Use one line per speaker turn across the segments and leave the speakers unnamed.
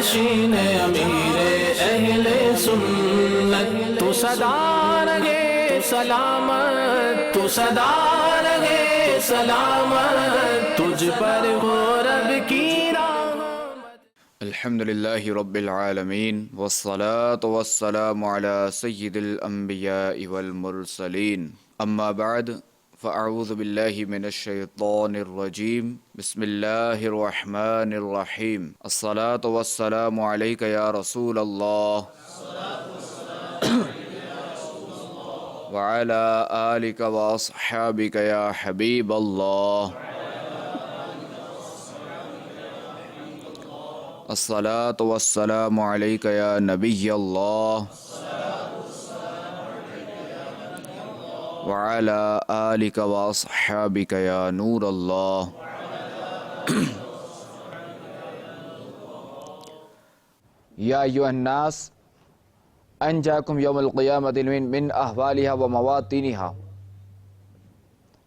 نشین امیر اہل سنت، تو صدا رہے سلامت، تو صدا رہے سلامت، تجھ پر ہو رب کی رحمت۔
الحمدللہ رب العالمین والصلاة والسلام علی سید الانبیاء والمرسلین، اما بعد فاعوذ باللہ من الشیطان الرجیم، بسم اللہ الرحمن الرحیم، الصلاة والسلام علیک یا رسول اللہ وعلی آلک واصحابک یا حبیب اللہ، الصلاة والسلام علیک یا نبی اللہ وعلی آلک واصحابک یا نور اللہ۔ یا ایھا الناس انجاکم یوم القیامۃ من احوالها و مواطنها،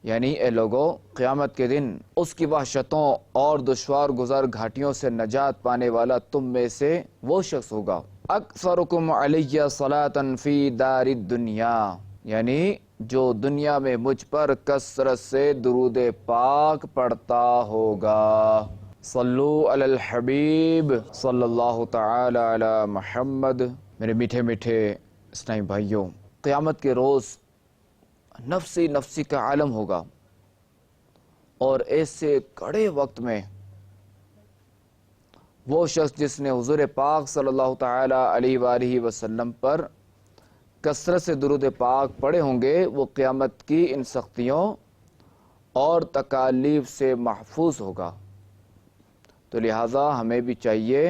یعنی اے لوگو قیامت کے دن اس کی وحشتوں اور دشوار گزر گھاٹیوں سے نجات پانے والا تم میں سے وہ شخص ہوگا اکثرکم علی صلاۃ فی دار الدنیا، یعنی جو دنیا میں مجھ پر کثرت سے درود پاک پڑھتا ہوگا۔ صلو علی الحبیب صلی اللہ تعالی علی محمد۔ میرے میٹھے میٹھے اسلامی بھائیوں، قیامت کے روز نفسی نفسی کا عالم ہوگا، اور ایسے کڑے وقت میں وہ شخص جس نے حضور پاک صلی اللہ تعالی علیہ وآلہ وسلم پر کثرت سے درود پاک پڑھے ہوں گے، وہ قیامت کی ان سختیوں اور تکالیف سے محفوظ ہوگا۔ تو لہٰذا ہمیں بھی چاہیے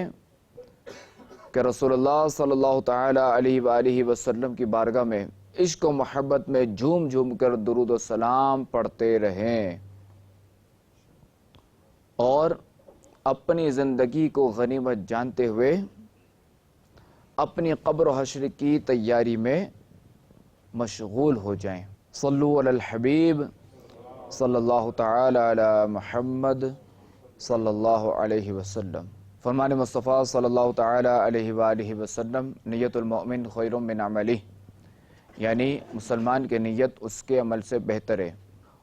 کہ رسول اللہ صلی اللہ تعالی علیہ وآلہ وسلم کی بارگاہ میں عشق و محبت میں جھوم جھوم کر درود و سلام پڑھتے رہیں، اور اپنی زندگی کو غنیمت جانتے ہوئے اپنی قبر و حشر کی تیاری میں مشغول ہو جائیں۔ صلو علی الحبیب صلی اللہ تعالی علی محمد صلی اللہ علیہ وسلم۔ فرمان مصطفیٰ صلی اللہ تعالی علیہ وآلہ وسلم، نیت المؤمن خیر من عملہ، یعنی مسلمان کی نیت اس کے عمل سے بہتر ہے،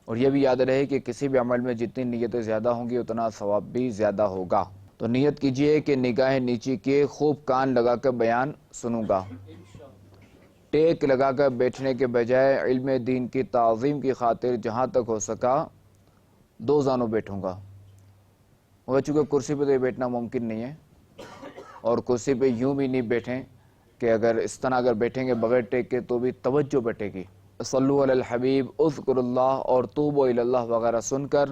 اور یہ بھی یاد رہے کہ کسی بھی عمل میں جتنی نیتیں زیادہ ہوں گی اتنا ثواب بھی زیادہ ہوگا۔ تو نیت کیجئے کہ نگاہ نیچی کے خوب کان لگا کر بیان سنوں گا، ٹیک لگا کر بیٹھنے کے بجائے علم دین کی تعظیم کی خاطر جہاں تک ہو سکا دو زانوں بیٹھوں گا، اور چونکہ کرسی پہ تو یہ بیٹھنا ممکن نہیں ہے، اور کرسی پہ یوں بھی نہیں بیٹھیں کہ اگر اس طرح اگر بیٹھیں گے بغیر ٹیک کے تو بھی توجہ بٹے گی۔ صلو علی الحبیب، اذکر اللہ اور توبوا الی اللہ وغیرہ سن کر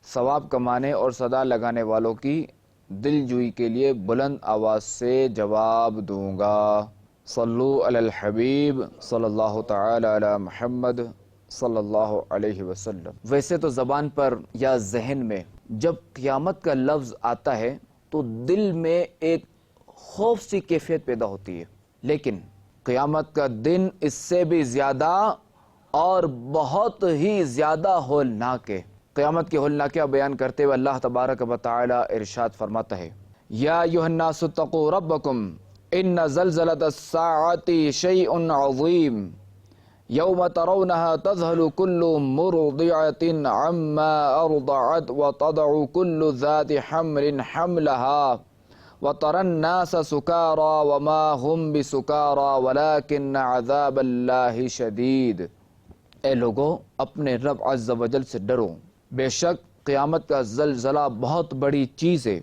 ثواب کمانے اور صدا لگانے والوں کی دل جوئی کے لیے بلند آواز سے جواب دوں گا۔ صلو علی الحبیب صلی اللہ تعالی علی محمد صلی اللہ علیہ وسلم۔ ویسے تو زبان پر یا ذہن میں جب قیامت کا لفظ آتا ہے تو دل میں ایک خوف سی کیفیت پیدا ہوتی ہے، لیکن قیامت کا دن اس سے بھی زیادہ اور بہت ہی زیادہ ہولناک ہے۔ قیامت کی ہولناکیاں بیان کرتے ہوئے اللہ تبارک و تعالی ارشاد فرماتا ہے، یا ایھا الناس اتقوا ربکم ان زلزلۃ الساعۃ شیء عظیم یوم ترونها تذہل کل مرضعۃ عما ارضعت وتضع کل ذات حمل حملها وترى الناس سکارى وما هم بسکارى ولكن عذاب اللہ شدید۔ اے لوگو، اپنے رب عز و جل سے ڈرو، بے شک قیامت کا زلزلہ بہت بڑی چیز ہے۔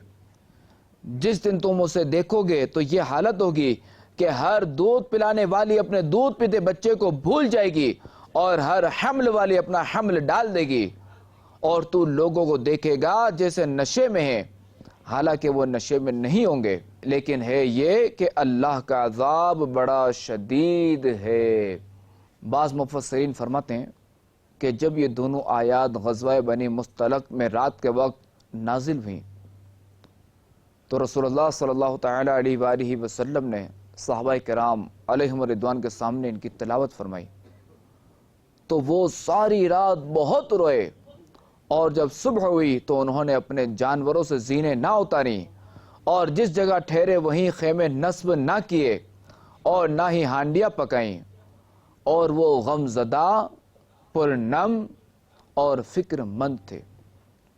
جس دن تم اسے دیکھو گے تو یہ حالت ہوگی کہ ہر دودھ پلانے والی اپنے دودھ پیتے بچے کو بھول جائے گی، اور ہر حمل والی اپنا حمل ڈال دے گی، اور تو لوگوں کو دیکھے گا جیسے نشے میں ہیں، حالانکہ وہ نشے میں نہیں ہوں گے، لیکن ہے یہ کہ اللہ کا عذاب بڑا شدید ہے۔ بعض مفسرین فرماتے ہیں کہ جب یہ دونوں آیات غزوہ بنی مصطلق میں رات کے وقت نازل ہوئیں تو رسول اللہ صلی اللہ تعالی علیہ وآلہ وسلم نے صحابہ کرام علیہم رضوان کے سامنے ان کی تلاوت فرمائی تو وہ ساری رات بہت روئے، اور جب صبح ہوئی تو انہوں نے اپنے جانوروں سے زینے نہ اتاری اور جس جگہ ٹھہرے وہیں خیمے نصب نہ کیے اور نہ ہی ہانڈیاں پکائیں، اور وہ غم زدہ، پرنم اور فکر مند تھے۔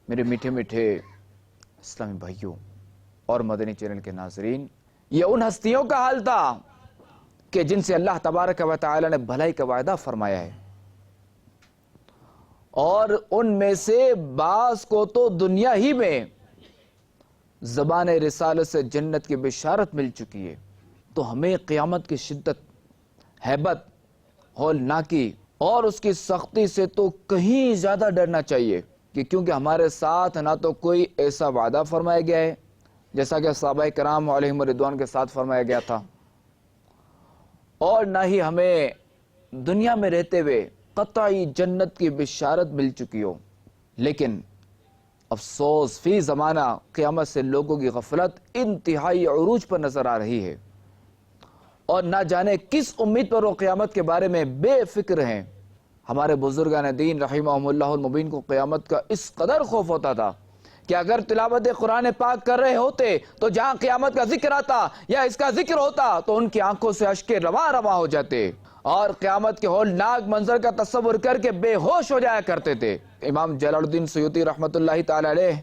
میرے میٹھے میٹھے اسلامی بھائیوں اور مدنی چینل کے ناظرین، یہ ان ہستیوں کا حال تھا کہ جن سے اللہ تبارک و تعالی نے بھلائی کا وعدہ فرمایا ہے، اور ان میں سے بعض کو تو دنیا ہی میں زبان رسالت سے جنت کی بشارت مل چکی ہے۔ تو ہمیں قیامت کی شدت، ہیبت، ہولناکی اور اس کی سختی سے تو کہیں زیادہ ڈرنا چاہیے، کہ کیونکہ ہمارے ساتھ نہ تو کوئی ایسا وعدہ فرمایا گیا ہے جیسا کہ صحابہ کرام علیہم رضوان کے ساتھ فرمایا گیا تھا، اور نہ ہی ہمیں دنیا میں رہتے ہوئے قطعی جنت کی بشارت مل چکی ہو۔ لیکن افسوس، فی زمانہ قیامت سے لوگوں کی غفلت انتہائی عروج پر نظر آ رہی ہے، اور نہ جانے کس امید پر وہ قیامت کے بارے میں بے فکر ہیں۔ ہمارے بزرگان دین رحمہم اللہ المبین کو قیامت کا اس قدر خوف ہوتا تھا کہ اگر تلاوت قرآن پاک کر رہے ہوتے تو جہاں قیامت کا ذکر آتا یا اس کا ذکر ہوتا تو ان کی آنکھوں سے اشک رواں رواں ہو جاتے، اور قیامت کے ہولناک منظر کا تصور کر کے بے ہوش ہو جایا کرتے تھے۔ امام جلال الدین سیوطی رحمۃ اللہ تعالی علیہ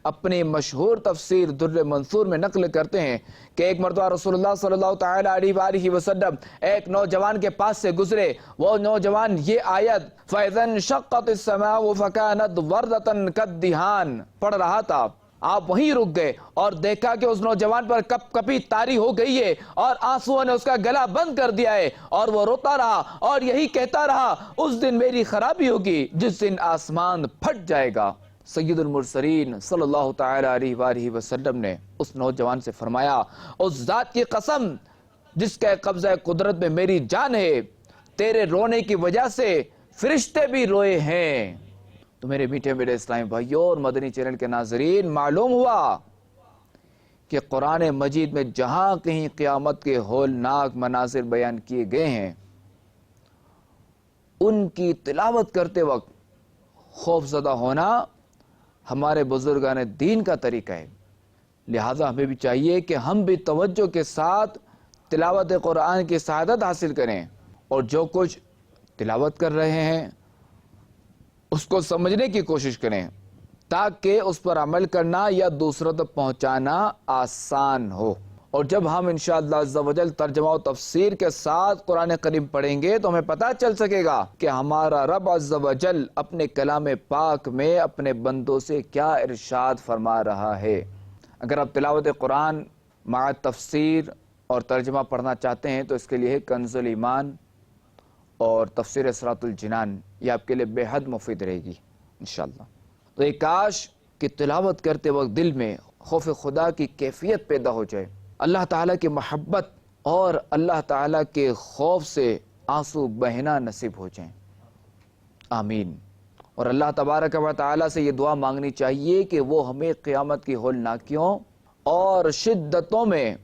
اپنی مشہور تفسیر در منصور میں نقل کرتے ہیں کہ ایک مرتبہ رسول اللہ صلی اللہ تعالی علیہ وآلہ وسلم ایک نوجوان کے پاس سے گزرے۔ وہ نوجوان یہ آیت فَإِذَا انشَقَّتِ السَّمَاءُ فَكَانَتْ وَرْدَةً كَالدِّهَانِ پڑھ رہا تھا۔ آپ وہیں رک گئے اور دیکھا کہ اس نوجوان پر کپ کپی طاری ہو گئی ہے اور آنسوؤں نے اس کا گلا بند کر دیا ہے، اور وہ روتا رہا اور یہی کہتا رہا، اس دن میری خرابی ہوگی جس دن آسمان پھٹ جائے گا۔ سید المرسلین صلی اللہ تعالی علیہ وآلہ وسلم نے اس نوجوان سے فرمایا، اس ذات کی قسم جس کے قبضہ قدرت میں میری جان ہے، تیرے رونے کی وجہ سے فرشتے بھی روئے ہیں۔ تو میرے میٹھے میرے اسلامی بھائیوں اور مدنی چینل کے ناظرین، معلوم ہوا کہ قرآن مجید میں جہاں کہیں قیامت کے ہولناک مناظر بیان کیے گئے ہیں، ان کی تلاوت کرتے وقت خوف زدہ ہونا ہمارے بزرگان دین کا طریقہ ہے۔ لہٰذا ہمیں بھی چاہیے کہ ہم بھی توجہ کے ساتھ تلاوت قرآن کی سعادت حاصل کریں، اور جو کچھ تلاوت کر رہے ہیں اس کو سمجھنے کی کوشش کریں، تاکہ اس پر عمل کرنا یا دوسروں تک پہنچانا آسان ہو۔ اور جب ہم انشاءاللہ عز و جل ترجمہ و تفسیر کے ساتھ قرآن کریم پڑھیں گے تو ہمیں پتہ چل سکے گا کہ ہمارا رب عز و جل اپنے کلام پاک میں اپنے بندوں سے کیا ارشاد فرما رہا ہے۔ اگر آپ تلاوت قرآن مع تفسیر اور ترجمہ پڑھنا چاہتے ہیں تو اس کے لیے کنز الایمان اور تفسیر صراط الجنان، یہ آپ کے لیے بے حد مفید رہے گی انشاءاللہ۔ تو ایک کاش کہ تلاوت کرتے وقت دل میں خوف خدا کی کیفیت پیدا ہو جائے، اللہ تعالیٰ کی محبت اور اللہ تعالیٰ کے خوف سے آنسو بہنا نصیب ہو جائیں، آمین۔ اور اللہ تبارک و تعالیٰ سے یہ دعا مانگنی چاہیے کہ وہ ہمیں قیامت کی ہولناکیوں اور شدتوں میں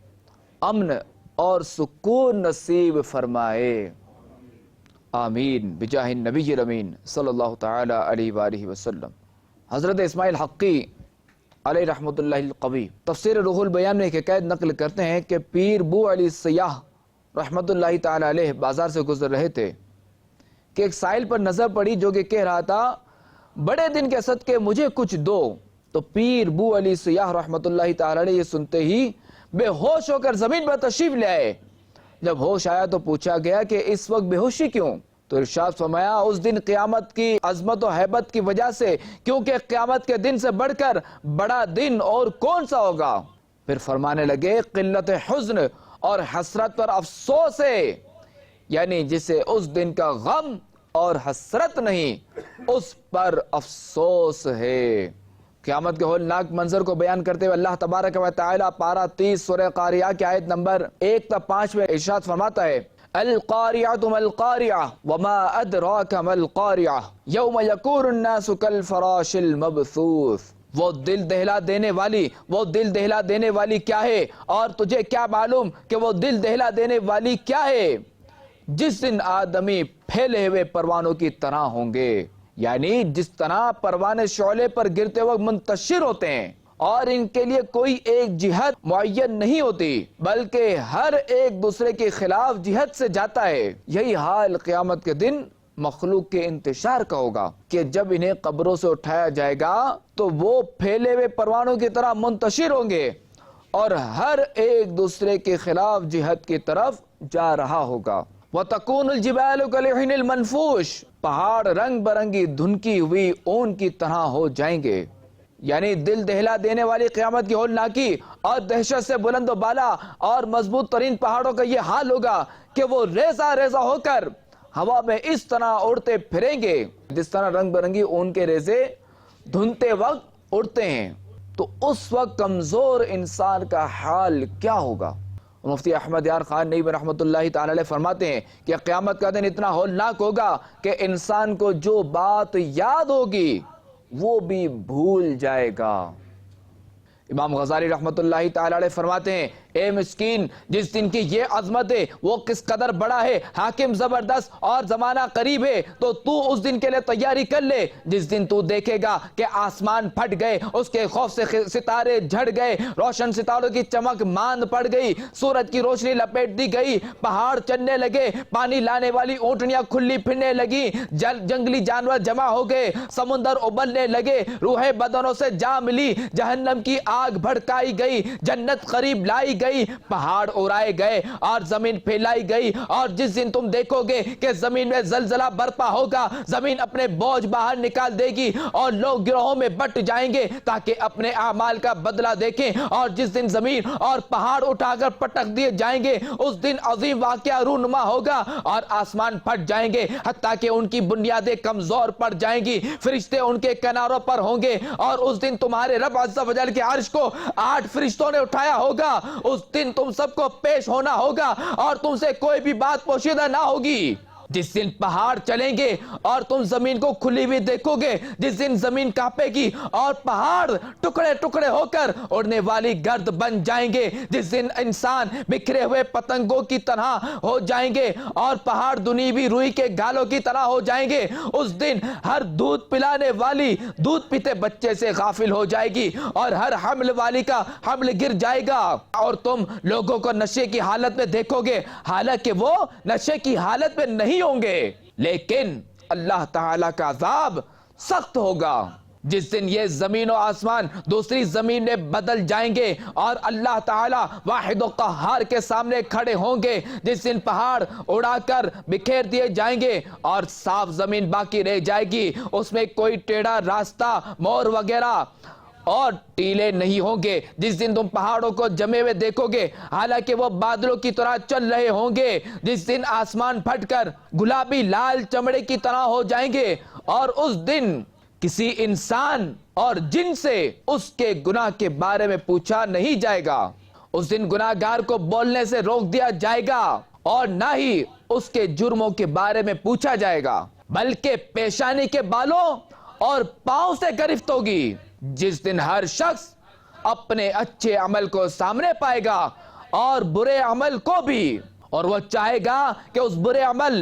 امن اور سکون نصیب فرمائے، آمین، بجاہ النبی الامین صلی اللہ تعالی علیہ وآلہ وسلم۔ حضرت اسماعیل حقی علیہ رحمت اللہ القوی تفسیر روح البیان میں ایک حکایت نقل کرتے ہیں کہ پیر بو علی سیاح رحمت اللہ تعالی علیہ بازار سے گزر رہے تھے کہ ایک سائل پر نظر پڑی جو کہ کہہ رہا تھا، بڑے دن کے صدقے مجھے کچھ دو۔ تو پیر بو علی سیاح رحمت اللہ تعالی علیہ یہ سنتے ہی بے ہوش ہو کر زمین پر تشریف لے آئے۔ جب ہوش آیا تو پوچھا گیا کہ اس وقت بے ہوشی کیوں؟ تو ارشاد فرمایا، اس دن قیامت کی عظمت و ہیبت کی وجہ سے، کیونکہ قیامت کے دن سے بڑھ کر بڑا دن اور کون سا ہوگا؟ پھر فرمانے لگے، قلت حزن اور حسرت پر افسوس ہے، یعنی جسے اس دن کا غم اور حسرت نہیں، اس پر افسوس ہے۔ قیامت کے ہولناک منظر کو بیان کرتے ہوئے اللہ تبارک و تعالی پارہ 30 سورہ قاریہ کی آیت نمبر 1 تا 5 میں ارشاد فرماتا ہے، القاریعۃ ما القاریعہ وما ادراک ما القاریعہ یوم یکون الناس کالفراش المبثوث۔ وہ دل دہلا دینے والی کیا ہے، اور تجھے کیا معلوم کہ وہ دل دہلا دینے والی کیا ہے؟ جس دن آدمی پھیلے ہوئے پروانوں کی طرح ہوں گے، یعنی جس طرح پروانے شعلے پر گرتے وقت منتشر ہوتے ہیں اور ان کے لیے کوئی ایک جہت معین نہیں ہوتی بلکہ ہر ایک دوسرے کے خلاف جہت سے جاتا ہے۔ یہی حال قیامت کے دن مخلوق کے انتشار کا ہوگا کہ جب انہیں قبروں سے اٹھایا جائے گا تو وہ پھیلے ہوئے پروانوں کی طرح منتشر ہوں گے اور ہر ایک دوسرے کے خلاف جہت کی طرف جا رہا ہوگا۔ وَتَكُونُ الْجِبَالُ كَالْعِهْنِ الْمَنْفُوشِ، پہاڑ رنگ برنگی دھنکی ہوئی اون کی طرح ہو جائیں گے۔ یعنی دل دہلا دینے والی قیامت کی ہولناکی اور دہشت سے بلند و بالا اور مضبوط ترین پہاڑوں کا یہ حال ہوگا کہ وہ ریزہ ریزہ ہو کر ہوا میں اس طرح اڑتے پھریں گے جس طرح رنگ برنگی اون کے ریزے دھنتے وقت اڑتے ہیں۔ تو اس وقت کمزور انسان کا حال کیا ہوگا؟ مفتی احمد یار خان نئی رحمۃ اللہ تعالی علیہ فرماتے ہیں کہ قیامت کا دن اتنا ہولناک ہوگا کہ انسان کو جو بات یاد ہوگی وہ بھی بھول جائے گا۔ امام غزالی رحمۃ اللہ تعالی علیہ فرماتے ہیں اے مسکین، جس دن کی یہ عظمت ہے وہ کس قدر بڑا ہے، حاکم زبردست اور زمانہ قریب ہے، تو اس دن کے لیے تیاری کر لے جس دن تو دیکھے گا کہ آسمان پھٹ گئے، اس کے خوف سے ستارے جھڑ گئے، روشن ستاروں کی چمک ماند پڑ گئی، سورج کی روشنی لپیٹ دی گئی، پہاڑ چلنے لگے، پانی لانے والی اونٹنیاں کھلی پھرنے لگی، جنگلی جانور جمع ہو گئے، سمندر ابلنے لگے، روحیں بدنوں سے جا ملی، جہنم کی آگ بھڑکائی گئی، جنت قریب لائی گئی، پہاڑ اڑائے گئے اور زمین پھیلائی گئی، اور جس دن تم دیکھو گے کہ زمین میں زلزلہ برپا ہوگا، زمین اپنے بوجھ باہر نکال دے گی اور لوگ گروہوں میں بٹ جائیں گے تاکہ اپنے اعمال کا بدلہ دیکھیں، اور جس دن زمین اور پہاڑ اٹھا کر پٹک دیے جائیں گے اس دن عظیم واقعہ رونما ہوگا اور آسمان پھٹ جائیں گے حتیٰ کہ ان کی بنیادیں کمزور پڑ جائیں گی، فرشتے ان کے کناروں پر ہوں گے، اور اس دن تمہارے رب عز و جل کے عرش کو 8 فرشتوں نے اٹھایا ہوگا، اس دن تم سب کو پیش ہونا ہوگا اور تم سے کوئی بھی بات پوشیدہ نہ ہوگی۔ جس دن پہاڑ چلیں گے اور تم زمین کو کھلی ہوئی دیکھو گے، جس دن زمین کانپے گی اور پہاڑ ٹکڑے ٹکڑے ہو کر اڑنے والی گرد بن جائیں گے، جس دن انسان بکھرے ہوئے پتنگوں کی طرح ہو جائیں گے اور پہاڑ دنی ہوئی روئی کے گالوں کی طرح ہو جائیں گے، اس دن ہر دودھ پلانے والی دودھ پیتے بچے سے غافل ہو جائے گی اور ہر حمل والی کا حمل گر جائے گا، اور تم لوگوں کو نشے کی حالت میں دیکھو گے حالانکہ وہ نشے کی حالت میں نہیں ہوں گے، لیکن اللہ تعالیٰ کا عذاب سخت ہوگا۔ جس دن یہ زمین و آسمان دوسری زمین میں بدل جائیں گے اور اللہ تعالیٰ واحد و قہار کے سامنے کھڑے ہوں گے، جس دن پہاڑ اڑا کر بکھیر دیے جائیں گے اور صاف زمین باقی رہ جائے گی، اس میں کوئی ٹیڑھا راستہ مور وغیرہ اور ٹیلے نہیں ہوں گے، جس دن تم پہاڑوں کو جمے ہوئے دیکھو گے حالانکہ وہ بادلوں کی طرح چل رہے ہوں گے، جس دن آسمان پھٹ کر گلابی لال چمڑے کی طرح ہو جائیں گے، اور اس دن کسی انسان اور جن سے اس کے گناہ کے بارے میں پوچھا نہیں جائے گا، اس دن گناہگار کو بولنے سے روک دیا جائے گا اور نہ ہی اس کے جرموں کے بارے میں پوچھا جائے گا، بلکہ پیشانی کے بالوں اور پاؤں سے گرفت ہوگی، جس دن ہر شخص اپنے اچھے عمل کو سامنے پائے گا اور برے عمل کو بھی، اور وہ چاہے گا کہ اس برے عمل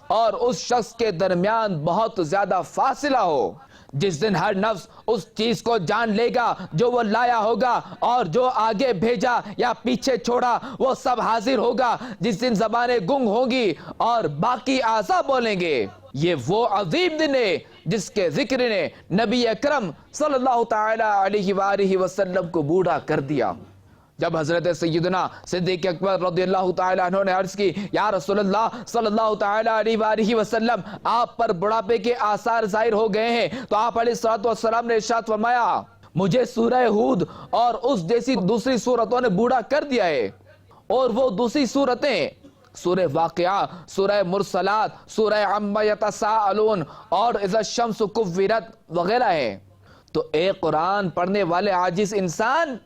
اور اس شخص کے درمیان بہت زیادہ فاصلہ ہو، جس دن ہر نفس اس چیز کو جان لے گا جو وہ لایا ہوگا، اور جو آگے بھیجا یا پیچھے چھوڑا وہ سب حاضر ہوگا، جس دن زبانیں گنگ ہوں گی اور باقی اعضاء بولیں گے۔ یہ وہ عظیم دن ہے جس کے ذکر نے نبی اکرم صلی اللہ تعالی علیہ وآلہ وسلم کو بوڑھا کر دیا۔ جب حضرت سیدنا صدیق اکبر رضی اللہ تعالی عنہ نے عرض کی یا رسول اللہ صلی اللہ تعالی علیہ وآلہ وسلم آپ پر بڑھاپے کے آثار ظاہر ہو گئے ہیں، تو آپ علیہ السلام نے ارشاد فرمایا مجھے سورہ ہود اور اس جیسی دوسری سورتوں نے بوڑھا کر دیا ہے، اور وہ دوسری سورتیں سورہ واقعہ، سورہ مرسلات، سورہ عما یتساءلون اور اذا الشمس کورت وغیرہ ہیں۔ تو اے قرآن پڑھنے والے عاجز انسان،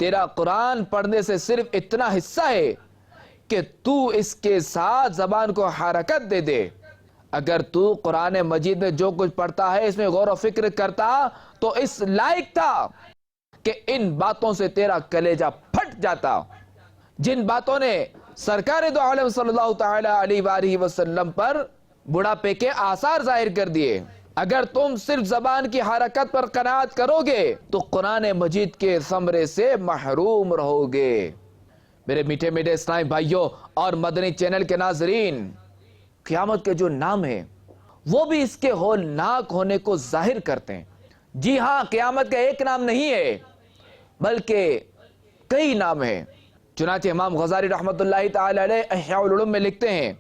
تیرا قرآن پڑھنے سے صرف اتنا حصہ ہے کہ تو اس کے ساتھ زبان کو حرکت دے دے۔ اگر تو قرآن مجید میں جو کچھ پڑھتا ہے اس میں غور و فکر کرتا تو اس لائق تھا کہ ان باتوں سے تیرا کلیجہ پھٹ جاتا، جن باتوں نے سرکار دو عالم صلی اللہ تعالی علیہ وآلہ وسلم پر بڑھاپے کے آثار ظاہر کر دیے۔ اگر تم صرف زبان کی حرکت پر قناعت کرو گے تو قرآن مجید کے ثمرے سے محروم رہو گے۔ میرے میٹھے میٹھے اسلامی بھائیوں اور مدنی چینل کے ناظرین، قیامت کے جو نام ہیں وہ بھی اس کے ہولناک ہونے کو ظاہر کرتے ہیں۔ جی ہاں، قیامت کا ایک نام نہیں ہے بلکہ کئی نام ہیں۔ چنانچہ امام غزالی رحمت اللہ تعالی علیہ احیاء العلوم میں لکھتے ہیں،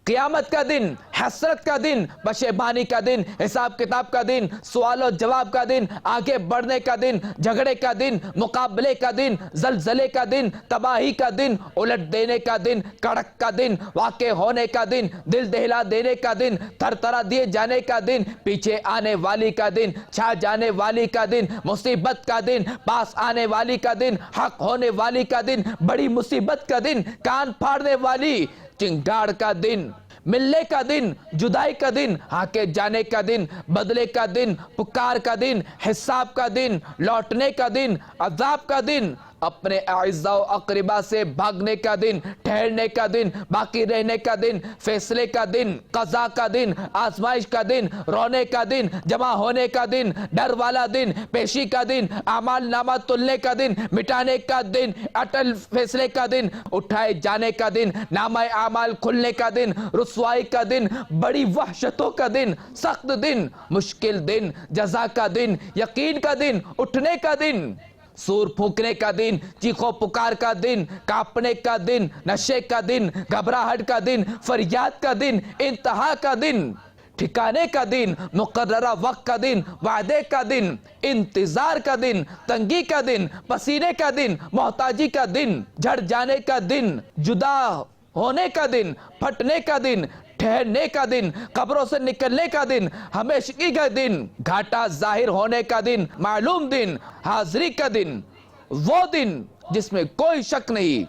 قیامت کا دن حسرت کا دن، پشیمانی کا دن، حساب کتاب کا دن، سوال و جواب کا دن، آگے بڑھنے کا دن، جھگڑے کا دن، مقابلے کا دن، زلزلے کا دن، تباہی کا دن، الٹ دینے کا دن، کڑک کا دن، واقع ہونے کا دن، دل دہلا دینے کا دن، تھرتھرا دیے جانے کا دن، پیچھے آنے والی کا دن، چھا جانے والی کا دن، مصیبت کا دن، پاس آنے والی کا دن، حق ہونے والی کا دن، بڑی مصیبت کا دن، کان پھاڑنے والی چنگاڑ کا دن، ملنے کا دن، جدائی کا دن، ہاکے جانے کا دن، بدلے کا دن، پکار کا دن، حساب کا دن، لوٹنے کا دن، عذاب کا دن، اپنے اعزاء و اقربا سے بھاگنے کا دن، ٹھہرنے کا دن، باقی رہنے کا دن، فیصلے کا دن، قضا کا دن، آزمائش کا دن، رونے کا دن، جمع ہونے کا دن، ڈر والا دن، پیشی کا دن، اعمال نامہ تلنے کا دن، مٹانے کا دن، اٹل فیصلے کا دن، اٹھائے جانے کا دن، نامہ اعمال کھلنے کا دن، رسوائی کا دن، بڑی وحشتوں کا دن، سخت دن، مشکل دن، جزا کا دن، یقین کا دن، اٹھنے کا دن، سور پھونکنے کا دن، چیخو پکار کا دن، کانپنے کا دن، نشے کا دن، گھبراہٹ کا دن، فریاد کا دن، انتہا کا دن، ٹھکانے کا دن، مقررہ وقت کا دن، وعدے کا دن، انتظار کا دن، تنگی کا دن، پسینے کا دن، محتاجی کا دن، جھڑ جانے کا دن، جدا ہونے کا دن، پھٹنے کا دن، ٹھہرنے کا دن، قبروں سے نکلنے کا دن، ہمیشگی کا دن، گھاٹا ظاہر ہونے کا دن، معلوم دن، حاضری کا دن، وہ دن جس میں کوئی شک نہیں،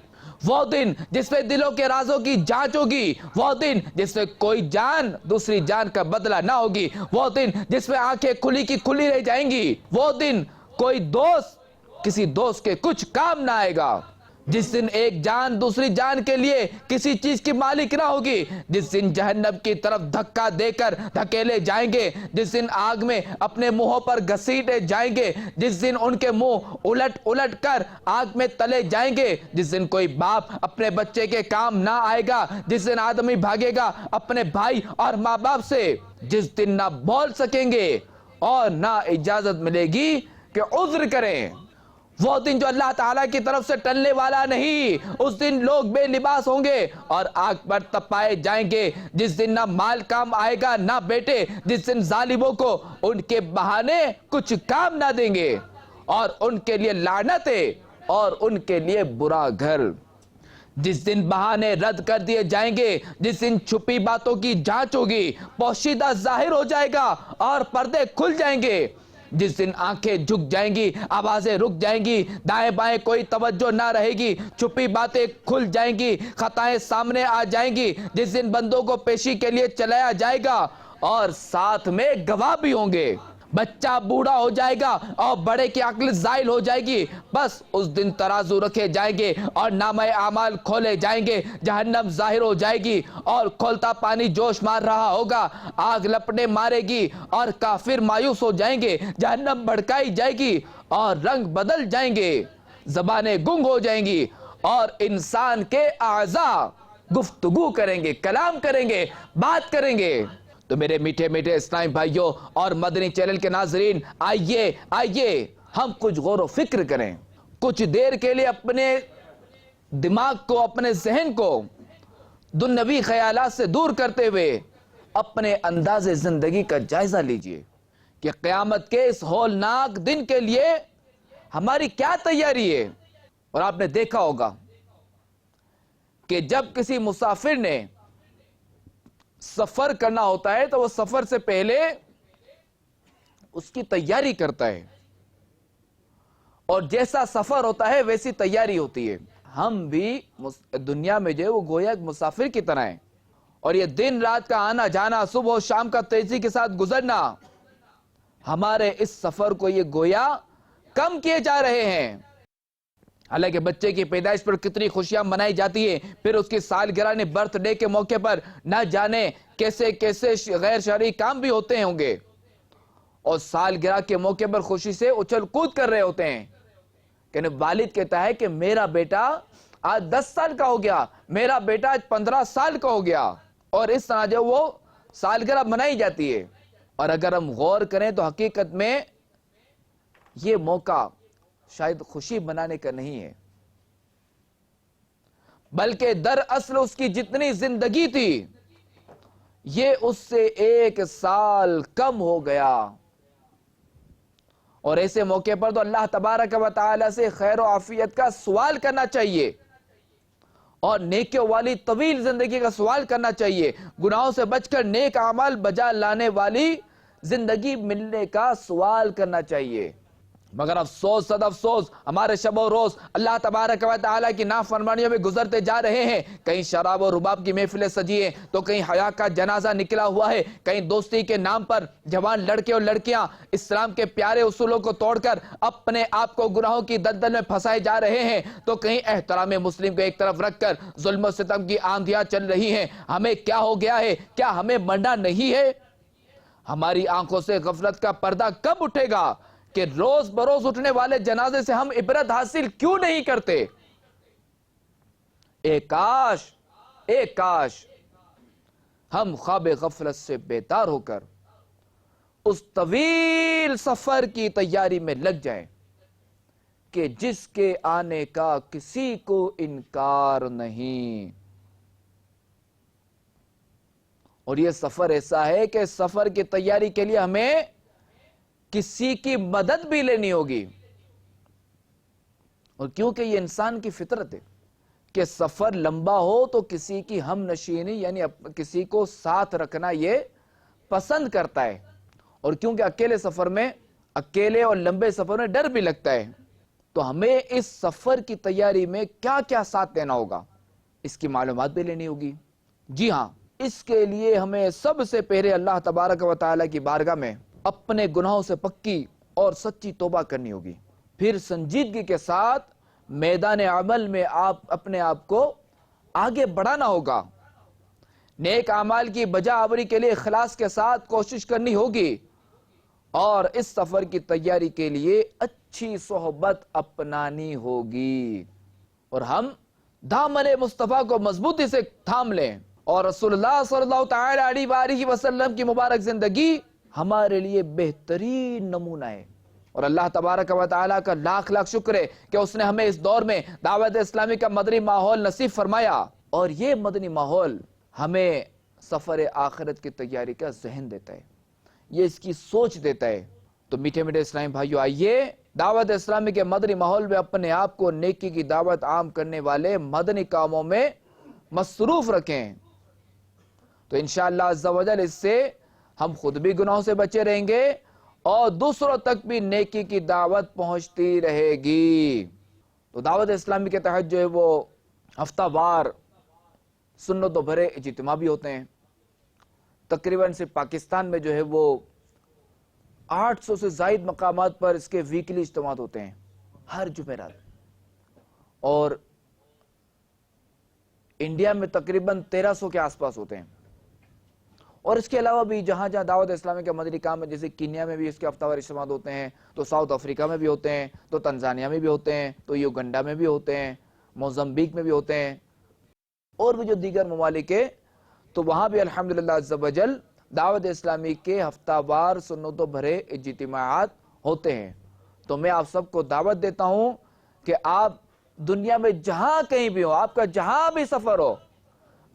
وہ دن جس میں دلوں کے رازوں کی جانچ ہوگی، وہ دن جس میں کوئی جان دوسری جان کا بدلہ نہ ہوگی، وہ دن جس میں آنکھیں کھلی کی کھلی رہ جائیں گی، وہ دن کوئی دوست کسی دوست کے کچھ کام نہ آئے گا، جس دن ایک جان دوسری جان کے لیے کسی چیز کی مالک نہ ہوگی، جس دن جہنم کی طرف دھکا دے کر دھکیلے جائیں گے، جس دن آگ میں اپنے منہوں پر گھسیٹے جائیں گے، جس دن ان کے منہ الٹ الٹ کر آگ میں تلے جائیں گے، جس دن کوئی باپ اپنے بچے کے کام نہ آئے گا، جس دن آدمی بھاگے گا اپنے بھائی اور ماں باپ سے، جس دن نہ بول سکیں گے اور نہ اجازت ملے گی کہ عذر کریں، وہ دن جو اللہ تعالیٰ کی طرف سے ٹلنے والا نہیں، اس دن لوگ بے لباس ہوں گے اور آگ پر تپائے جائیں گے، جس دن نہ مال کام آئے گا نہ بیٹے، جس دن ظالموں کو ان کے بہانے کچھ کام نہ دیں گے اور ان کے لیے لعنت ہے اور ان کے لیے برا گھر، جس دن بہانے رد کر دیے جائیں گے، جس دن چھپی باتوں کی جانچ ہوگی، پوشیدہ ظاہر ہو جائے گا اور پردے کھل جائیں گے، جس دن آنکھیں جھک جائیں گی، آوازیں رک جائیں گی، دائیں بائیں کوئی توجہ نہ رہے گی، چھپی باتیں کھل جائیں گی، خطائیں سامنے آ جائیں گی، جس دن بندوں کو پیشی کے لیے چلایا جائے گا اور ساتھ میں گواہ بھی ہوں گے، بچہ بوڑھا ہو جائے گا اور بڑے کی عقل زائل ہو جائے گی، بس اس دن ترازو رکھے جائیں گے اور نامہ اعمال کھولے جائیں گے، جہنم ظاہر ہو جائے گی اور کھولتا پانی جوش مار رہا ہوگا، آگ لپٹیں مارے گی اور کافر مایوس ہو جائیں گے، جہنم بھڑکائی جائے گی اور رنگ بدل جائیں گے، زبانیں گنگ ہو جائیں گی اور انسان کے اعضاء گفتگو کریں گے، کلام کریں گے، بات کریں گے۔ تو میرے میٹھے میٹھے اسلامی بھائیوں اور مدنی چینل کے ناظرین، آئیے ہم کچھ غور و فکر کریں، کچھ دیر کے لیے اپنے دماغ کو، اپنے ذہن کو دنیوی خیالات سے دور کرتے ہوئے اپنے انداز زندگی کا جائزہ لیجئے کہ قیامت کے اس ہولناک دن کے لیے ہماری کیا تیاری ہے۔ اور آپ نے دیکھا ہوگا کہ جب کسی مسافر نے سفر کرنا ہوتا ہے تو وہ سفر سے پہلے اس کی تیاری کرتا ہے، اور جیسا سفر ہوتا ہے ویسی تیاری ہوتی ہے۔ ہم بھی دنیا میں جو ہے وہ گویا ایک مسافر کی طرح ہیں، اور یہ دن رات کا آنا جانا، صبح و شام کا تیزی کے ساتھ گزرنا، ہمارے اس سفر کو یہ گویا کم کیے جا رہے ہیں۔ حالانکہ بچے کی پیدائش پر کتنی خوشیاں منائی جاتی ہیں، پھر اس کی سالگرہ برتھ ڈے کے موقع پر نہ جانے کیسے کیسے غیر شرعی کام بھی ہوتے ہوں گے، اور سالگرہ کے موقع پر خوشی سے اچھل کود کر رہے ہوتے ہیں کہ والد کہتا ہے کہ میرا بیٹا آج 10 سال کا ہو گیا, میرا بیٹا آج 15 سال کا ہو گیا, اور اس طرح جو وہ سالگرہ منائی جاتی ہے. اور اگر ہم غور کریں تو حقیقت میں یہ موقع شاید خوشی منانے کا نہیں ہے, بلکہ دراصل اس کی جتنی زندگی تھی یہ اس سے 1 سال کم ہو گیا. اور ایسے موقع پر تو اللہ تبارک و تعالی سے خیر و عافیت کا سوال کرنا چاہیے, اور نیکیوں والی طویل زندگی کا سوال کرنا چاہیے, گناہوں سے بچ کر نیک اعمال بجا لانے والی زندگی ملنے کا سوال کرنا چاہیے. مگر افسوس صد افسوس, ہمارے شب و روز اللہ تبارک و تعالیٰ کی نافرمانیوں میں گزرتے جا رہے ہیں. کہیں شراب و رباب کی محفلیں سجی ہیں تو کہیں حیا کا جنازہ نکلا ہوا ہے, کہیں دوستی کے نام پر جوان لڑکے اور لڑکیاں اسلام کے پیارے اصولوں کو توڑ کر اپنے آپ کو گناہوں کی دلدل میں پھنسائے جا رہے ہیں, تو کہیں احترام مسلم کو ایک طرف رکھ کر ظلم و ستم کی آندھیاں چل رہی ہیں. ہمیں کیا ہو گیا ہے؟ کیا ہمیں مرنا نہیں ہے؟ ہماری آنکھوں سے غفلت کا پردہ کب اٹھے گا کہ روز بروز اٹھنے والے جنازے سے ہم عبرت حاصل کیوں نہیں کرتے؟ اے کاش ہم خواب غفلت سے بیدار ہو کر اس طویل سفر کی تیاری میں لگ جائیں کہ جس کے آنے کا کسی کو انکار نہیں. اور یہ سفر ایسا ہے کہ سفر کی تیاری کے لیے ہمیں کسی کی مدد بھی لینی ہوگی, اور کیونکہ یہ انسان کی فطرت ہے کہ سفر لمبا ہو تو کسی کی ہم نشینی یعنی کسی کو ساتھ رکھنا یہ پسند کرتا ہے, اور کیونکہ اکیلے اور لمبے سفر میں ڈر بھی لگتا ہے, تو ہمیں اس سفر کی تیاری میں کیا کیا ساتھ دینا ہوگا اس کی معلومات بھی لینی ہوگی. جی ہاں, اس کے لیے ہمیں سب سے پہلے اللہ تبارک و تعالیٰ کی بارگاہ میں اپنے گناہوں سے پکی اور سچی توبہ کرنی ہوگی. پھر سنجیدگی کے ساتھ میدان عمل میں اپنے آپ کو آگے بڑھانا ہوگا. نیک اعمال کی بجا آوری کے لیے اخلاص کے ساتھ کوشش کرنی ہوگی, اور اس سفر کی تیاری کے لیے اچھی صحبت اپنانی ہوگی, اور ہم دامن مصطفیٰ کو مضبوطی سے تھام لیں, اور رسول اللہ صلی اللہ تعالی علیہ وآلہ وسلم کی مبارک زندگی ہمارے لیے بہترین نمونہ ہے. اور اللہ تبارک و تعالیٰ کا لاکھ لاکھ شکر ہے کہ اس نے ہمیں اس دور میں دعوت اسلامی کا مدنی ماحول نصیب فرمایا, اور یہ مدنی ماحول ہمیں سفر آخرت کی تیاری کا ذہن دیتا ہے, یہ اس کی سوچ دیتا ہے. تو میٹھے میٹھے اسلامی بھائیو, آئیے دعوت اسلامی کے مدنی ماحول میں اپنے آپ کو نیکی کی دعوت عام کرنے والے مدنی کاموں میں مصروف رکھیں, تو انشاءاللہ عز و جل اس سے ہم خود بھی گناہوں سے بچے رہیں گے اور دوسروں تک بھی نیکی کی دعوت پہنچتی رہے گی. تو دعوت اسلامی کے تحت جو ہے وہ ہفتہ وار سنتوں بھرے اجتماع بھی ہوتے ہیں. تقریباً صرف پاکستان میں جو ہے وہ 800 سے زائد مقامات پر اس کے ویکلی اجتماعات ہوتے ہیں ہر جمعرات, اور انڈیا میں تقریباً 1300 کے آس پاس ہوتے ہیں. اور اس کے علاوہ بھی جہاں جہاں دعوت اسلامی کے مدنی کام ہے, جیسے کینیا میں بھی اس کے ہفتہ وار اجتماعات ہوتے ہیں, تو ساؤتھ افریقہ میں بھی ہوتے ہیں, تو تنزانیہ میں بھی ہوتے ہیں, تو یوگنڈا میں بھی ہوتے ہیں, موزمبیق میں بھی ہوتے ہیں, اور بھی جو دیگر ممالک ہیں, تو وہاں بھی الحمدللہ عز و جل دعوت اسلامی کے ہفتہ وار سنتوں بھرے اجتماعات ہوتے ہیں. تو میں آپ سب کو دعوت دیتا ہوں کہ آپ دنیا میں جہاں کہیں بھی ہو, آپ کا جہاں بھی سفر ہو,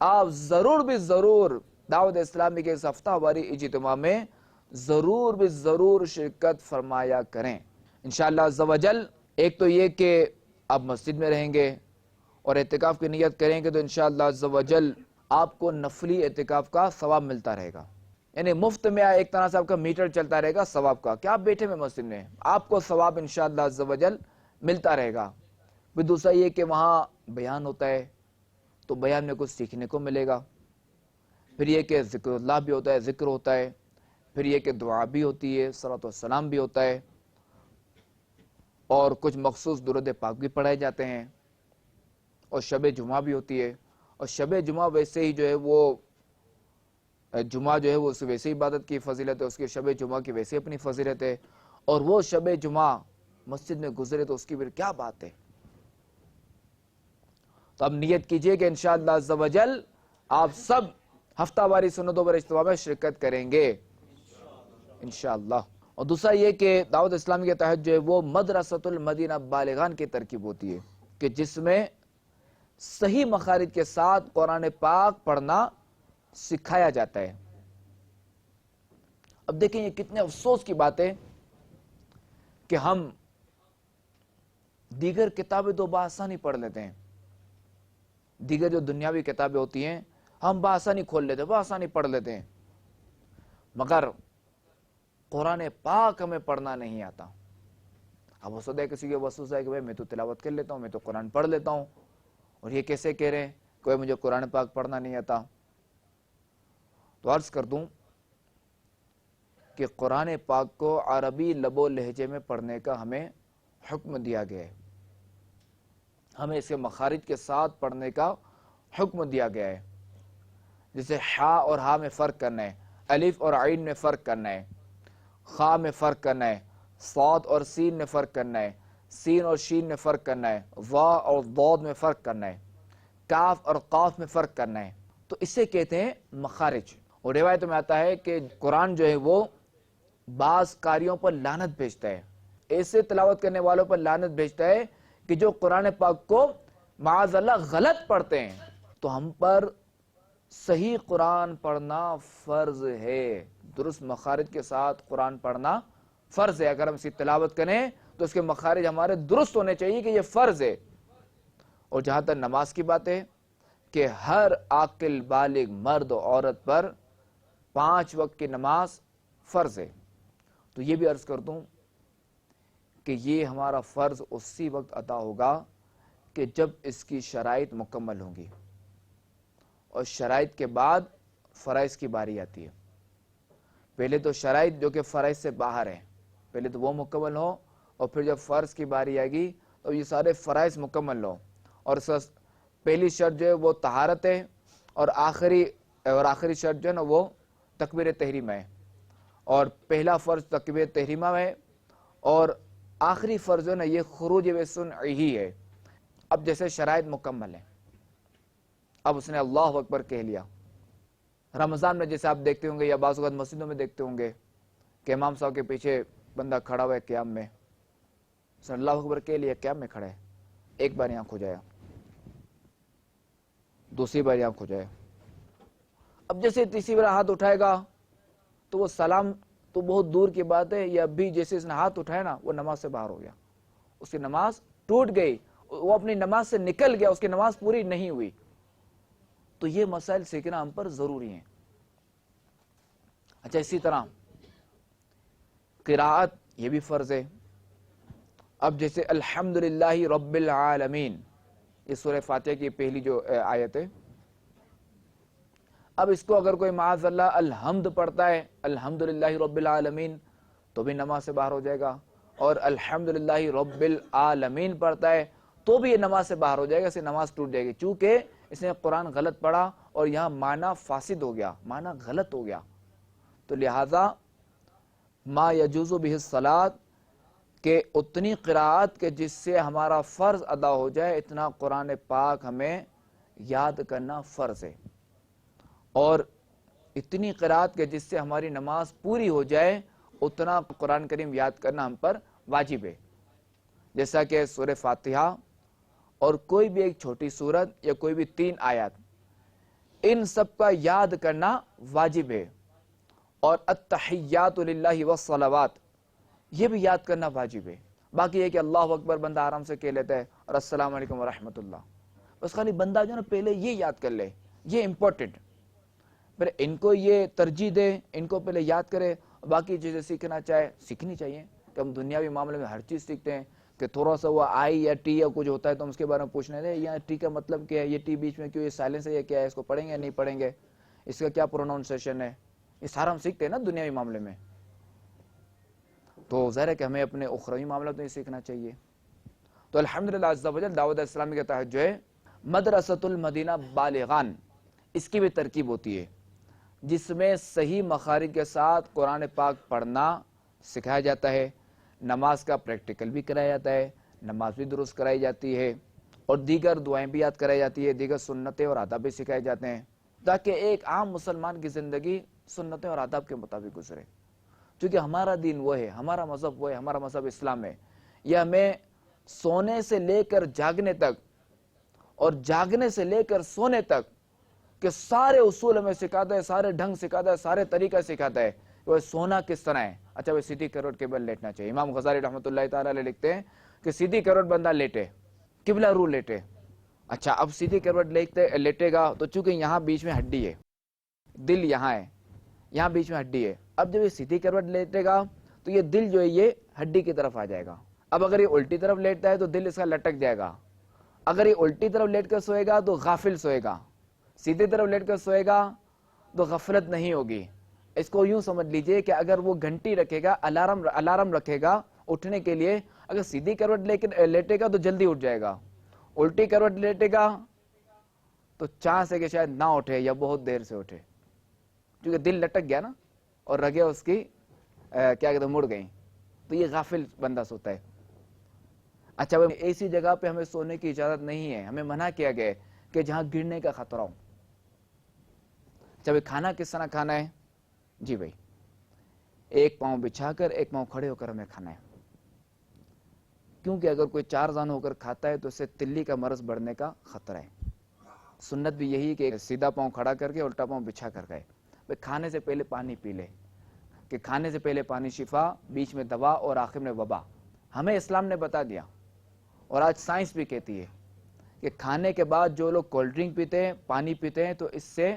آپ ضرور بھی ضرور دعوت اسلامی کے اس ہفتہ واری اجتماع میں ضرور بھی ضرور شرکت فرمایا کریں انشاءاللہ عز و جل. ایک تو یہ کہ آپ مسجد میں رہیں گے اور اعتکاف کی نیت کریں گے, تو انشاءاللہ عز و جل آپ کو نفلی اعتکاف کا ثواب ملتا رہے گا, یعنی مفت میں ایک طرح سے آپ کا میٹر چلتا رہے گا ثواب کا, کہ آپ بیٹھے میں مسجد میں آپ کو ثواب انشاءاللہ عز و جل ملتا رہے گا. پھر دوسرا یہ کہ وہاں بیان ہوتا ہے تو بیان میں کچھ سیکھنے کو ملے گا. پھر یہ کہ ذکر اللہ بھی ہوتا ہے, ذکر ہوتا ہے. پھر یہ کہ دعا بھی ہوتی ہے, صلاۃ و سلام بھی ہوتا ہے, اور کچھ مخصوص درود پاک بھی پڑھائے جاتے ہیں, اور شب جمعہ بھی ہوتی ہے. اور شب جمعہ ویسے ہی جو ہے وہ جمعہ جو ہے وہ اس کی ویسے عبادت کی فضیلت ہے، اس کی شب جمعہ کی ویسے اپنی فضیلت ہے، اور وہ شب جمعہ مسجد میں گزرے تو اس کی پھر کیا بات ہے۔ تو اب نیت کیجئے کہ انشاءاللہ عز و جل آپ سب ہفتہ واری سنتوں پر اجتماع میں شرکت کریں گے انشاءاللہ۔ اور دوسرا یہ کہ دعوت اسلامی کے تحت جو ہے وہ مدرسۃ المدینہ بالغان کی ترکیب ہوتی ہے کہ جس میں صحیح مخارج کے ساتھ قرآن پاک پڑھنا سکھایا جاتا ہے۔ اب دیکھیں یہ کتنے افسوس کی بات ہے کہ ہم دیگر کتابیں تو بآسانی پڑھ لیتے ہیں، دیگر جو دنیاوی کتابیں ہوتی ہیں ہم بآسانی کھول لیتے ہیں، بآسانی پڑھ لیتے ہیں، مگر قرآن پاک ہمیں پڑھنا نہیں آتا۔ اب ہو سکتا ہے کسی کے وسوسہ ہے کہ میں تو تلاوت کر لیتا ہوں، میں تو قرآن پڑھ لیتا ہوں، اور یہ کیسے کہہ رہے ہیں کہ مجھے قرآن پاک پڑھنا نہیں آتا۔ تو عرض کر دوں کہ قرآن پاک کو عربی لب و لہجے میں پڑھنے کا ہمیں حکم دیا گیا ہے، ہمیں اسے مخارج کے ساتھ پڑھنے کا حکم دیا گیا ہے، جسے حا اور ہا میں فرق کرنا ہے، الف اور عین میں فرق کرنا ہے، خا میں فرق کرنا ہے، صاد اور سین میں فرق کرنا ہے، سین اور شین میں فرق کرنا ہے، وا اور ضاد میں فرق کرنا ہے، کاف اور قاف میں فرق کرنا ہے۔ تو اسے کہتے ہیں مخارج۔ اور روایت میں آتا ہے کہ قرآن جو ہے وہ بعض کاریوں پر لعنت بھیجتا ہے، ایسے تلاوت کرنے والوں پر لعنت بھیجتا ہے کہ جو قرآن پاک کو معاذ اللہ غلط پڑھتے ہیں۔ تو ہم پر صحیح قرآن پڑھنا فرض ہے، درست مخارج کے ساتھ قرآن پڑھنا فرض ہے۔ اگر ہم اسی تلاوت کریں تو اس کے مخارج ہمارے درست ہونے چاہیے کہ یہ فرض ہے۔ اور جہاں تک نماز کی بات ہے کہ ہر عاقل بالغ مرد و عورت پر 5 وقت کی نماز فرض ہے۔ تو یہ بھی عرض کر دوں کہ یہ ہمارا فرض اسی وقت ادا ہوگا کہ جب اس کی شرائط مکمل ہوں گی، اور شرائط کے بعد فرائض کی باری آتی ہے۔ پہلے تو شرائط جو کہ فرائض سے باہر ہیں پہلے تو وہ مکمل ہو، اور پھر جب فرض کی باری آئے گی تو یہ سارے فرائض مکمل ہو۔ اور پہلی شرط جو ہے وہ طہارت ہے، اور آخری شرط جو ہے نا وہ تکبیر تحریمہ ہے، اور پہلا فرض تکبیر تحریمہ ہے، اور آخری فرض جو ہے نا یہ خروج بسنعہ ہی ہے۔ اب جیسے شرائط مکمل ہیں، اب اس نے اللہ اکبر کہہ لیا۔ رمضان میں جیسے آپ دیکھتے ہوں گے یا بعض اوقات مسجدوں میں دیکھتے ہوں گے کہ امام صاحب کے پیچھے بندہ کھڑا ہوا ہے قیام میں، اس نے اللہ اکبر کہہ لیا، قیام میں کھڑا ہے، ایک بار آنکھ ہو جایا، دوسری بار آنکھ ہو جائے، اب جیسے تیسری بار ہاتھ اٹھائے گا تو وہ سلام تو بہت دور کی بات ہے، یا ابھی جیسے اس نے ہاتھ اٹھایا نا وہ نماز سے باہر ہو گیا، اس کی نماز ٹوٹ گئی، وہ اپنی نماز سے نکل گیا، اس کی نماز پوری نہیں ہوئی۔ تو یہ مسائل سیکھنا ہم پر ضروری ہیں۔ اچھا، اسی طرح قراءت یہ بھی فرض ہے۔ اب جیسے الحمدللہ رب العالمین، یہ سورہ فاتحہ کی پہلی جو آیت ہے، اب اس کو اگر کوئی معاذ اللہ الحمد پڑھتا ہے الحمدللہ رب العالمین تو بھی نماز سے باہر ہو جائے گا، اور الحمدللہ رب العالمین پڑھتا ہے تو بھی یہ نماز سے باہر ہو جائے گا، اسے نماز ٹوٹ جائے گی، چونکہ اس نے قرآن غلط پڑھا اور یہاں معنی فاسد ہو گیا، معنی غلط ہو گیا۔ تو لہذا ما یجوز بہ الصلاۃ، کہ اتنی قراءت کہ جس سے ہمارا فرض ادا ہو جائے، اتنا قرآن پاک ہمیں یاد کرنا فرض ہے، اور اتنی قراءت کہ جس سے ہماری نماز پوری ہو جائے اتنا قرآن کریم یاد کرنا ہم پر واجب ہے۔ جیسا کہ سورہ فاتحہ اور کوئی بھی ایک چھوٹی سورت یا کوئی بھی 3 آیات، ان سب کا یاد کرنا واجب ہے، اور التحیات للہ والصلوات یہ بھی یاد کرنا واجب ہے۔ باقی یہ کہ اللہ اکبر بندہ آرام سے کہہ لیتا ہے، اور السلام علیکم ورحمۃ اللہ، بس خالی بندہ جو نا پہلے یہ یاد کر لے، یہ امپورٹنٹ، پھر ان کو یہ ترجیح دے، ان کو پہلے یاد کرے، باقی چیزیں سیکھنا چاہے سیکھنی چاہیے۔ کہ ہم دنیاوی معاملے میں ہر چیز سیکھتے ہیں، کہ تھوڑا سا وہ آئی یا ٹی یا کچھ ہوتا ہے تو ہم اس کے بارے میں پوچھنے دیں، یا ٹی کا مطلب کیا ہے، یہ ٹی بیچ میں کیوں، یہ سائلنس ہے، یہ کیا ہے، اس کو پڑھیں گے یا نہیں پڑھیں گے، اس کا کیا پروناؤنسیشن ہے، یہ سارا ہم سیکھتے ہیں نا دنیاوی معاملے میں۔ تو ظاہر ہے کہ ہمیں اپنے اخروی معاملات میں سیکھنا چاہیے۔ تو الحمدللہ عز و جل دعوت اسلامی کے تحت جو ہے مدرسۃ المدینہ بالغان، اس کی بھی ترکیب ہوتی ہے۔ جس میں صحیح مخارج کے ساتھ قرآن پاک پڑھنا سکھایا جاتا ہے، نماز کا پریکٹیکل بھی کرایا جاتا ہے، نماز بھی درست کرائی جاتی ہے، اور دیگر دعائیں بھی یاد کرائی جاتی ہے، دیگر سنتیں اور آداب بھی سکھائے جاتے ہیں، تاکہ ایک عام مسلمان کی زندگی سنتیں اور آداب کے مطابق گزرے۔ چونکہ ہمارا دین وہ ہے، ہمارا مذہب وہ ہے، ہمارا مذہب اسلام ہے، یہ ہمیں سونے سے لے کر جاگنے تک اور جاگنے سے لے کر سونے تک کہ سارے اصول ہمیں سکھاتا ہے، سارے ڈھنگ سکھاتا ہے، سارے طریقہ سکھاتا ہے۔ وہ سونا کس طرح ہے؟ اچھا وہ سیدھی کروٹ کے بل لیٹنا چاہیے۔ امام غزالی رحمۃ اللہ تعالی علیہ لکھتے ہیں کہ سیدھی کروٹ بندہ لیٹے، قبلہ رو لیٹے۔ اچھا اب سیدھی کروٹ لیٹے گا تو چونکہ یہاں بیچ میں ہڈی ہے، دل یہاں ہے، یہاں بیچ میں ہڈی ہے، اب جب یہ سیدھی کروٹ لیٹے گا تو یہ دل جو ہے یہ ہڈی کی طرف آ جائے گا۔ اب اگر یہ الٹی طرف لیٹتا ہے تو دل اس کا لٹک جائے گا۔ اگر یہ الٹی طرف لیٹ کر سوئے گا تو غافل سوئے گا، سیدھی طرف لیٹ کر سوئے گا تو غفلت نہیں ہوگی۔ اس کو یوں سمجھ لیجئے کہ اگر وہ گھنٹی رکھے گا، الارم رکھے گا اٹھنے کے لیے، اگر سیدھی کروٹ لیٹے گا تو جلدی اٹھ جائے گا، الٹی کروٹ لیٹے گا تو چانس ہے کہ شاید نہ اٹھے یا بہت دیر سے اٹھے، کیونکہ دل لٹک گیا نا اور رگیں اس کی کیا کہتے ہیں مڑ گئیں، تو یہ غافل بندہ سوتا ہے۔ اچھا وہ ایسی جگہ پہ ہمیں سونے کی اجازت نہیں ہے، ہمیں منع کیا گیا ہے کہ جہاں گرنے کا خطرہ ہو۔ اچھا کھانا کس طرح کھانا ہے؟ جی بھائی ایک پاؤں بچھا کر ایک پاؤں کھڑے ہو کر ہمیں کھانا ہے، کیونکہ اگر کوئی چار زانو ہو کر کھاتا ہے تو اس سے تلی کا مرض بڑھنے کا خطرہ ہے۔ سنت بھی یہی کہ سیدھا پاؤں کھڑا کر کے الٹا پاؤں بچھا کر گئے۔ کھانے سے پہلے پانی پی لے، کہ کھانے سے پہلے پانی شفا، بیچ میں دوا اور آخر میں وبا۔ ہمیں اسلام نے بتا دیا، اور آج سائنس بھی کہتی ہے کہ کھانے کے بعد جو لوگ کولڈ ڈرنک پیتے ہیں، پانی پیتے ہیں، تو اس سے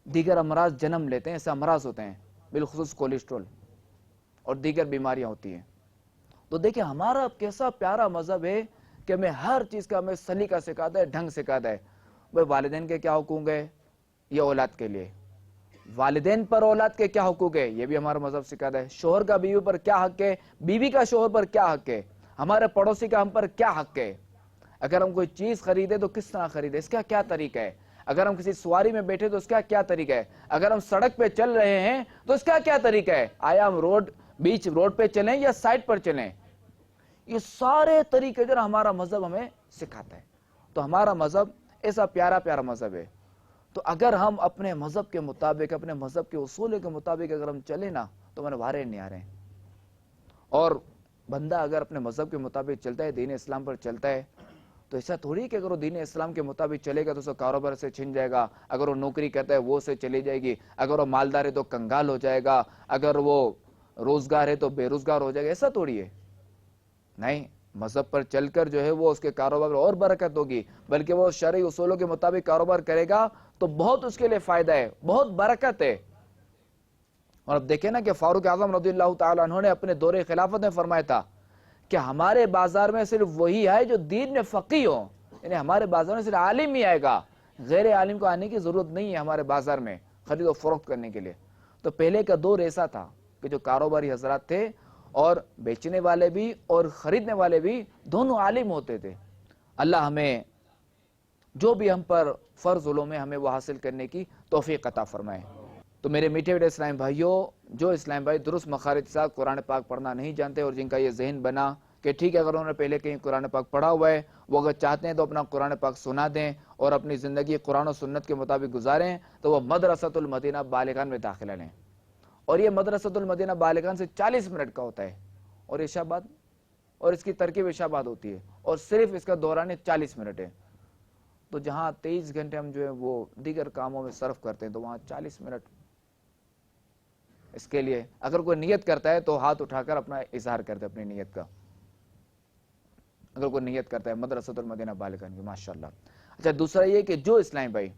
دیگر امراض جنم لیتے ہیں، ایسے امراض ہوتے ہیں، بالخصوص کولیسٹرول اور دیگر بیماریاں ہوتی ہیں۔ تو دیکھیں ہمارا کیسا پیارا مذہب ہے کہ ہمیں ہر چیز کا ہمیں سلیقہ سکھاتا ہے، ڈھنگ سکھاتا ہے۔ بھائی والدین کے کیا حقوق ہے؟ یہ اولاد کے لیے۔ والدین پر اولاد کے کیا حقوق ہے؟ یہ بھی ہمارا مذہب سکھاتا ہے۔ شوہر کا بیوی پر کیا حق ہے؟ بیوی کا شوہر پر کیا حق ہے؟ ہمارے پڑوسی کا ہم پر کیا حق ہے؟ اگر ہم کوئی چیز خریدے تو کس طرح خریدے، اس کا کیا طریقہ ہے؟ اگر ہم کسی سواری میں بیٹھے تو اس کا کیا طریقہ ہے؟ اگر ہم سڑک پہ چل رہے ہیں تو اس کا کیا طریقہ ہے؟ آیا ہم بیچ روڈ پہ چلیں یا سائڈ پر چلیں؟ یہ سارے طریقے جو ہمارا مذہب ہمیں سکھاتا ہے۔ تو ہمارا مذہب ایسا پیارا پیارا مذہب ہے، تو اگر ہم اپنے مذہب کے مطابق، اپنے مذہب کے اصولوں کے مطابق اگر ہم چلیں نا تو ہمارے وارے نہیں آ رہے ہیں۔ اور بندہ اگر اپنے مذہب کے مطابق چلتا ہے، دین اسلام پر چلتا ہے، تو ایسا تھوڑی کہ اگر وہ دین اسلام کے مطابق چلے گا تو اس کا کاروبار سے چھن جائے گا، اگر وہ نوکری کرتا ہے وہ سے چلی جائے گی، اگر وہ مالدار ہے تو کنگال ہو جائے گا، اگر وہ روزگار ہے تو بے روزگار ہو جائے گا۔ ایسا تھوڑی ہے، نہیں، مذہب پر چل کر جو ہے وہ اس کے کاروبار میں اور برکت ہوگی، بلکہ وہ شرعی اصولوں کے مطابق کاروبار کرے گا تو بہت اس کے لیے فائدہ ہے، بہت برکت ہے۔ اور اب دیکھیں نا کہ فاروق اعظم رضی اللہ تعالیٰ عنہ نے اپنے دور خلافت میں فرمایا تھا کہ ہمارے بازار میں صرف وہی آئے جو دین میں فقیہ ہو، یعنی ہمارے بازار میں صرف عالم ہی آئے گا، غیر عالم کو آنے کی ضرورت نہیں ہے ہمارے بازار میں خرید و فروخت کرنے کے لیے۔ تو پہلے کا دور ایسا تھا کہ جو کاروباری حضرات تھے اور بیچنے والے بھی اور خریدنے والے بھی دونوں عالم ہوتے تھے۔ اللہ ہمیں جو بھی ہم پر فرض علوم ہے ہمیں وہ حاصل کرنے کی توفیق عطا فرمائے۔ تو میرے میٹھے میٹھے اسلام بھائیوں، جو اسلام بھائی درست مخارج کے ساتھ قرآن پاک پڑھنا نہیں جانتے اور جن کا یہ ذہن بنا کہ ٹھیک ہے اگر انہوں نے پہلے کہیں قرآن پاک پڑھا ہوا ہے، وہ اگر چاہتے ہیں تو اپنا قرآن پاک سنا دیں اور اپنی زندگی قرآن و سنت کے مطابق گزاریں، تو وہ مدرسۃ المدینہ بالغان میں داخلہ لیں۔ اور یہ مدرسۃ المدینہ بالغان سے 40 منٹ کا ہوتا ہے، اور عشاء بعد، اور اس کی ترکیب عشاء بعد ہوتی ہے، اور صرف اس کا دوران 40 منٹ ہے۔ تو جہاں 23 گھنٹے ہم جو ہے وہ دیگر کاموں میں صرف کرتے ہیں، تو وہاں 40 منٹ اس کے لیے اگر کوئی نیت کرتا ہے تو ہاتھ اٹھا کر اپنا اظہار کرتے اپنی نیت کا، اگر کوئی نیت کرتا ہے مدرسۃ المدینہ بالغان کی، ماشاءاللہ۔ اچھا دوسرا یہ کہ جو اسلام بھائی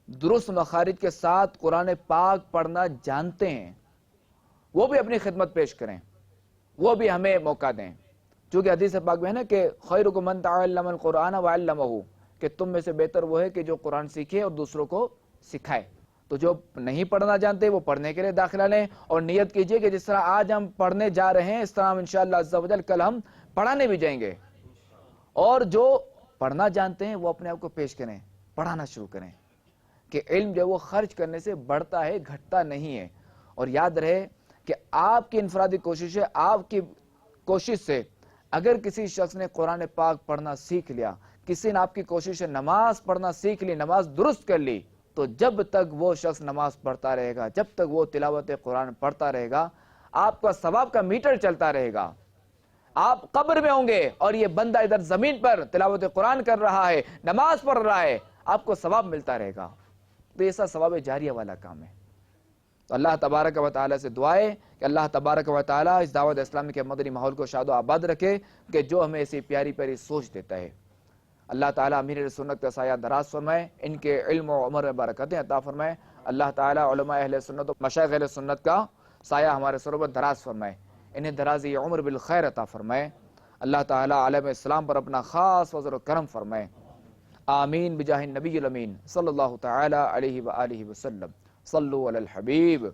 درست مخارج کے ساتھ قرآن پاک پڑھنا جانتے ہیں وہ بھی اپنی خدمت پیش کریں، وہ بھی ہمیں موقع دیں، چونکہ حدیث پاک میں ہے نا کہ خیرکم من تعلم القرآن وعلمہ، کہ تم میں سے بہتر وہ ہے کہ جو قرآن سیکھے اور دوسروں کو سکھائے۔ تو جو نہیں پڑھنا جانتے وہ پڑھنے کے لیے داخلہ لیں، اور نیت کیجئے کہ جس طرح آج ہم پڑھنے جا رہے ہیں اس طرح ہم انشاءاللہ عز و جل کل ہم پڑھانے بھی جائیں گے۔ اور جو پڑھنا جانتے ہیں وہ اپنے آپ کو پیش کریں، پڑھانا شروع کریں کہ علم جو وہ خرچ کرنے سے بڑھتا ہے، گھٹتا نہیں ہے. اور یاد رہے کہ آپ کی انفرادی کوشش ہے، آپ کی کوشش سے اگر کسی شخص نے قرآن پاک پڑھنا سیکھ لیا، کسی نے آپ کی کوشش سے نماز پڑھنا سیکھ لی، نماز درست کر لی، تو جب تک وہ شخص نماز پڑھتا رہے گا، جب تک وہ تلاوت قرآن پڑھتا رہے گا، آپ کا ثواب کا میٹر چلتا رہے گا. آپ قبر میں ہوں گے اور یہ بندہ ادھر زمین پر تلاوت قرآن کر رہا ہے، نماز پڑھ رہا ہے، آپ کو ثواب ملتا رہے گا. تو ایسا ثواب جاریہ والا کام ہے. تو اللہ تبارک و تعالیٰ سے دعا ہے کہ اللہ تبارک و تعالیٰ اس دعوت اسلامی کے مدنی ماحول کو شاد و آباد رکھے کہ جو ہمیں ایسی پیاری پیاری سوچ دیتا ہے. اللہ تعالیٰ امیر سنت کا سایہ دراز فرمائے، ان کے علم و عمر میں برکتیں عطا فرمائے. اللہ تعالیٰ علماء اہل سنت و مشائخ اہل سنت کا سایہ ہمارے سروں پر دراز فرمائے، انہیں درازی عمر بالخیر عطا فرمائے. اللہ تعالیٰ عالم اسلام پر اپنا خاص فضل و کرم فرمائے. آمین بجاہ النبی الامین صلی اللہ تعالی علیہ وآلہ وسلم. صلو علی الحبیب.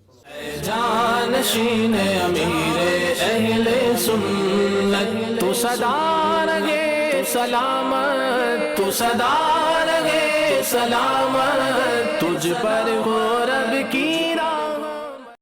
جانشین امیر اہل سنت تو سدا رہے سلامت، تو سدا رہے سلامت، تجھ پر